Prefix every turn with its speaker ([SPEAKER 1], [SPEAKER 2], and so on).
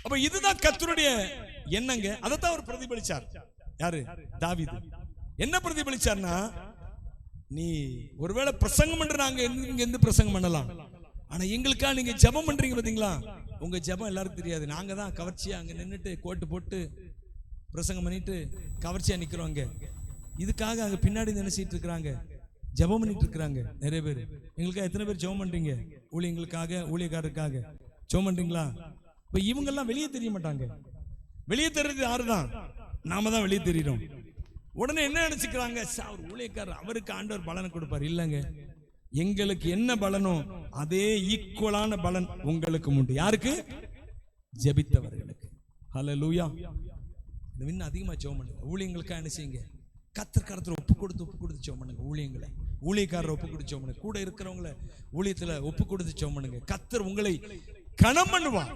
[SPEAKER 1] அப்ப இதுதான் கர்த்தருடைய எண்ணங்க. அதைத்தான் அவர் பிரதிபலிச்சார். யாரு? தாவீது. என்ன பிரதிபலிச்சார்னா, நீ ஒருவேளை பிரசங்கம் பண்ற, நாங்க இங்க இருந்து பிரசங்கம் பண்ணலாம், ஆனா எங்களுக்கா நீங்க ஜெபம் பண்றீங்க பாத்தீங்களா, உங்க ஜெபம் எல்லாருக்கும் தெரியாது. நாங்க தான் கவர்ச்சியா அங்க நின்றுட்டு கோட்டு போட்டு பிரசங்கம் பண்ணிட்டு கவர்ச்சியா நிக்கிறோம். அங்க இதுக்காக அங்க பின்னாடி நினைச்சிட்டு இருக்கிறாங்க, ஜெபம் பண்ணிட்டு இருக்கிறாங்க நிறைய பேர். எங்களுக்காக எத்தனை பேர் ஜெபம் பண்றீங்க? ஊழியங்களுக்காக, ஊழியக்காரருக்காக ஜெபம் பண்றீங்களா? இப்ப இவங்க எல்லாம் வெளியே தெரிய மாட்டாங்க. வெளியே தெரியறது யாருதான்? நாம தான் வெளியே தெரியும். உடனே என்ன நினைச்சுக்கிறாங்க, அவர் ஊழியக்காரர், அவருக்கு ஆண்டவர் பலனை கொடுப்பார். இல்லங்க, எங்களுக்கு என்ன பலனோ அதே ஈக்குவலான பலன் உங்களுக்கு உண்டு. யாருக்கு? ஜெபித்தவர்களுக்கு. ஹல்லேலூயா. இன்னும் அதிகமா ஜெபம் பண்ணுங்க. ஊழியங்களுக்காக என்ன செய்யுங்க, கர்த்தர் ஒப்பு கொடுத்து ஜெபம் பண்ணுங்க. ஊழியங்களை, ஊழியக்காரரை ஒப்பு கொடுத்து ஜெபம் பண்ணுங்க. கூட இருக்கிறவங்களை ஊழியத்துல ஒப்பு கொடுத்து ஜெபம் பண்ணுங்க. கர்த்தர் உங்களை கனம் பண்ணுவார்.